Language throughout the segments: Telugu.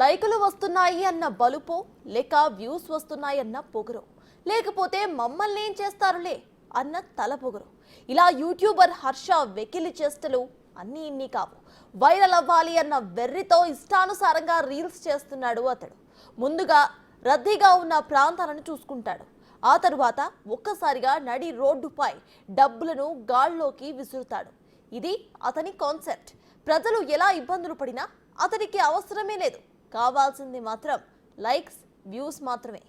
లైకులు వస్తున్నాయి అన్న బలుపో లేక వ్యూస్ వస్తున్నాయి అన్న పొగరు లేకపోతే మమ్మల్ని ఏం చేస్తారులే అన్న తల పొగరు ఇలా యూట్యూబర్ హర్ష వెకిలి చేష్టలు అన్నీ ఇన్ని కావు. వైరల్ అవ్వాలి అన్న వెర్రితో ఇష్టానుసారంగా రీల్స్ చేస్తున్నాడు అతడు. ముందుగా రద్దీగా ఉన్న ప్రాంతాలను చూసుకుంటాడు. ఆ తరువాత ఒక్కసారిగా నడి రోడ్డుపై డబ్బులను గాల్లోకి విసురుతాడు. ఇది అతని కాన్సెప్ట్. ప్రజలు ఎలా ఇబ్బందులు పడినా అతనికి అవసరమే లేదు. కావాల్సింది మాత్రం లైక్స్, వ్యూస్ మాత్రమే.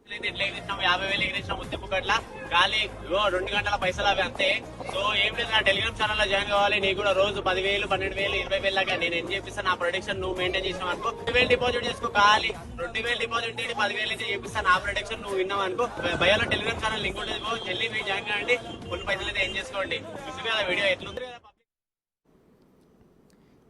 50,000 ఎగిరించిన ముత్తిపుకట్ల గాలి 2 గంటల పైసలు అవి అంతే. సో ఏం లేదు, నా టెలిగ్రామ్ ఛానల్ లో జాయిన్ కావాలి. నీకు కూడా రోజు 10,000, 12,000, 20,000 లాగా నేను ఏం చేపిస్తాను. నా ప్రొడక్షన్ నువ్వు మెయింటైన్ చేసినావు అనుకో, 2,000 డిపాజిట్ చేసుకో. ఖాళీ 2,000 డిపాజిట్ 10,000 అయితే చేపిస్తాను. నా ప్రొడక్షన్ నువ్వు విన్నావు అనుకో. బయోలో టెలిగ్రామ్ ఛానల్ లింక్ ఉంటుంది, చెల్లి మీరు జాయిన్ కాండి. కొన్ని పైసలు అయితే ఏం చేసుకోండి. చూసి కదా వీడియో ఎట్లుంది.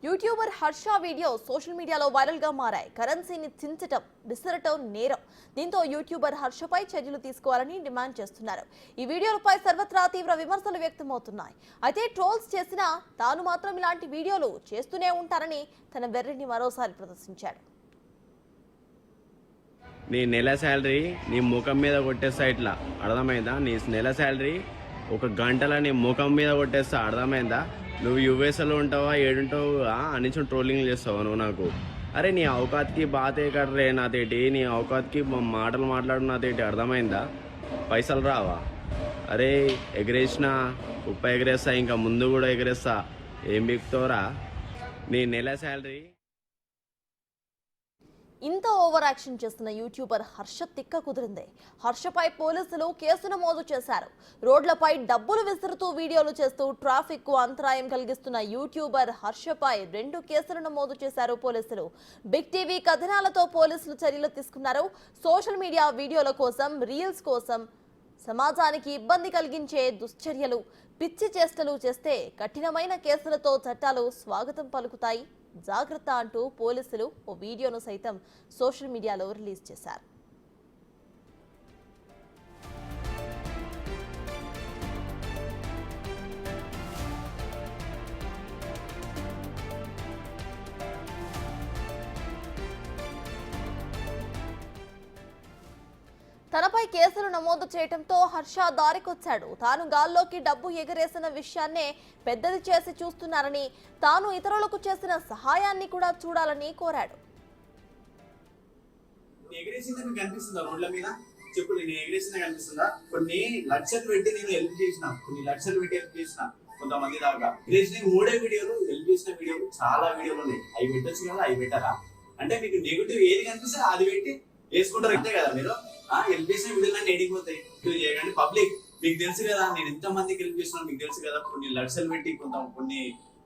యూట్యూబర్ హర్ష వీడియో సోషల్ మీడియాలో వైరల్ గా మారాయి. కరెన్సీని చించటం, విసరటం నేరం. దీంతో యూట్యూబర్ హర్షపై చర్యలు తీసుకోవాలని డిమాండ్ చేస్తున్నారు. ఈ వీడియోలపై సర్వత్రా తీవ్ర విమర్శలు వ్యక్తమవుతున్నాయి. అయితే ట్రోల్స్ చేసినా తాను మాత్రం ఇలాంటి వీడియోలు చేస్తూనే ఉంటారని తన వెర్రిని మరోసారి ప్రదర్శించాడు. నీ నెల శాలరీ నీ ముఖం మీద కొట్టేస్తా, ఇట్లా అర్థమైందా? నీ నెల శాలరీ 1 గంటలో నీ ముఖం మీద కొట్టేస్తా, అర్థమైందా? నువ్వు యూఎస్లో ఉంటావా, ఏడుంటావు అని ట్రోలింగ్ చేస్తావు నువ్వు నాకు. అరే నీ అవకాత్కి బాతే కర్రే నాతేటి, నీ అవకాత్కి మాటలు మాట్లాడు నాతేటి, అర్థమైందా? పైసలు రావా? అరే ఎగరేసినా కుప్ప ఎగరేస్తా, ఇంకా ముందు కూడా ఎగరేస్తా. ఏం బిక్తోరా? నీ నెల శాలరీ. ఇంత ఓవర్ యాక్షన్ చేస్తున్న యూట్యూబర్ హర్ష తిక్క కుదిరింది. హర్షపై పోలీసులు కేసు నమోదు చేశారు. రోడ్లపై డబ్బులు విసురుతూ వీడియోలు చేస్తూ ట్రాఫిక్ కు అంతరాయం కలిగిస్తున్న యూట్యూబర్ హర్షపై 2 కేసులు నమోదు చేశారు పోలీసులు. బిగ్ టీవీ కథనాలతో పోలీసులు చర్యలు తీసుకున్నారు. సోషల్ మీడియా వీడియోల కోసం, రీల్స్ కోసం సమాజానికి ఇబ్బంది కలిగించే దుశ్చర్యలు, పిచ్చి చేష్టలు చేస్తే కఠినమైన కేసులతో చట్టాలు స్వాగతం పలుకుతాయి. జాగ్రత్త అంటూ పోలీసులు ఓ వీడియోను సైతం సోషల్ మీడియాలో రిలీజ్ చేశారు. తనపై కేసులు నమోదు చేయడంతో హర్ష దారికొచ్చాడు. తాను గాల్లోకి డబ్బు ఎగరేసిన విషయాన్నే పెద్దది చేసి చూస్తున్నారని, తాను ఇతరులకు చేసిన సహాయాన్ని కూడా చూడాలని కోరాడు. కొన్ని లక్షలు పెట్టి నేను హెల్ప్ చేసిన, కొంతమంది దాకా ఎగరేసిన 3 వీడియోలు, హెల్ప్ చేసిన వీడియోలు చాలా వీడియోలు ఉన్నాయి. అవి పెట్టచ్చు కదా, అవి పెట్టారా? అంటే మీకు నెగిటివ్ ఏది కనిపిస్తే అది పెట్టి వేసుకుంటారు, అంతే కదా. మీరు హెల్ప్ చేసిన వీడియోలన్నీ ఎడిగిపోతాయి. చేయకండి. పబ్లిక్ మీకు తెలుసు కదా, నేను ఎంత మందికి హెల్ప్ చేస్తున్నాను మీకు తెలుసు కదా. కొన్ని లక్షలు పెట్టి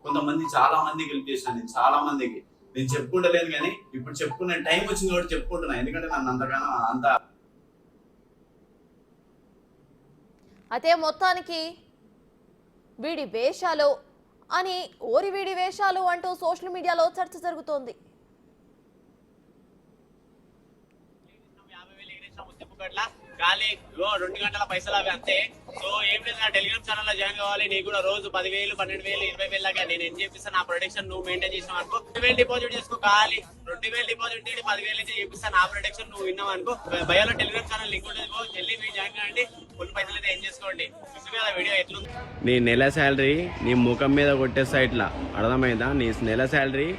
కొంతమంది చాలా మందికి హెల్ప్ చేసినా, నేను చాలా మందికి. నేను చెప్పుకుంటలేను కానీ ఇప్పుడు చెప్పుకునే టైం వచ్చింది కాబట్టి చెప్పుకుంటున్నా. ఎందుకంటే నన్ను అంతగానో అంత. అయితే మొత్తానికి వీడి వేషాలు అని, వీడి వేషాలు అంటూ సోషల్ మీడియాలో చర్చ జరుగుతోంది. గాలి 2 గంటల పైసలు అవి అంతే. సో ఏం లేదు, నా టెలిగ్రామ్ ఛానల్ లో జాయిన్ కావాలి. నీకు కూడా రోజు 10,000, 12,000, 20,000 లాగా నేను ఏం చేపిస్తాను. నా ప్రొడక్షన్ నువ్వు మెయింటైన్ చేసినావు అనుకో, 2,000 డిపాజిట్ చేసుకో. ఖాళీ 2,000 డిపాజిట్ 10,000 అయితే చేపిస్తాను. నా ప్రొడక్షన్ నువ్వు విన్నావు అనుకో. బయోలో టెలిగ్రామ్ ఛానల్ లింక్ ఉంటుంది, చెల్లి మీరు జాయిన్ కాండి. కొన్ని పైసలు అయితే ఏం చేసుకోండి. చూసి కదా వీడియో ఎట్లుంది. నీ నెల శాలరీ నీ ముఖం మీద కొట్టేస్తా, ఇట్లా అర్థమైందా? నీ నెల శాలరీ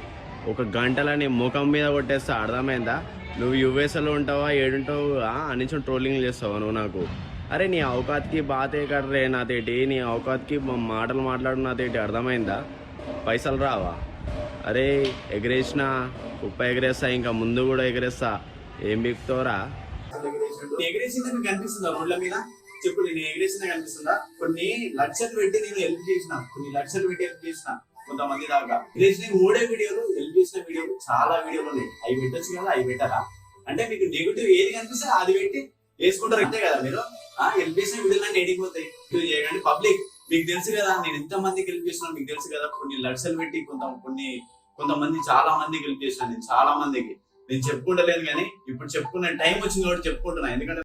1 గంటలో నీ ముఖం మీద కొట్టేస్తా, అర్థమైందా? నువ్వు యూఎస్లో ఉంటావా, ఏడుంటావు అని ట్రోలింగ్ చేస్తావు నువ్వు నాకు. అరే నీ అవకాత్కి బాతే కర్రే నాతేటి, నీ అవకాత్కి మాటలు మాట్లాడు నాతేటి, అర్థమైందా? పైసలు రావా? అరే ఎగరేసినా కుప్ప ఎగరేస్తా, ఇంకా ముందు కూడా ఎగరేస్తా. ఏం బిక్తోరా? ఎగరేసింది మీకు కనిపిస్తుందా రోడ్ల మీద? చెప్పు, నేను ఎగరేసిందే కనిపిస్తుందా? కొన్ని లక్షలు పెట్టి నేను హెల్ప్ చేసిన, కొంతమంది దాకా ఎగరేసిన 3 వీడియోలు, హెల్ప్ చేసిన వీడియోలు చాలా వీడియోలు ఉన్నాయి. అవి పెట్టచ్చు కదా, అవి పెట్టారా? అంటే మీకు నెగిటివ్ ఏది కనిపిస్తే అది పెట్టి వేసుకుంటారు, అంతే కదా. మీరు హెల్ప్ చేసిన వీడియోలన్నీ ఎడిగిపోతాయి. చేయకండి. పబ్లిక్ మీకు తెలుసు కదా, నేను ఎంత మందికి హెల్ప్ చేస్తున్నాను మీకు తెలుసు కదా. కొన్ని లక్షలు పెట్టి కొంతమంది చాలా మందికి హెల్ప్ చేసిన, నేను చాలా మందికి. నేను చెప్పుకుంటలేను కానీ ఇప్పుడు చెప్పుకునే టైం వచ్చింది కాబట్టి చెప్పుకుంటున్నా. ఎందుకంటే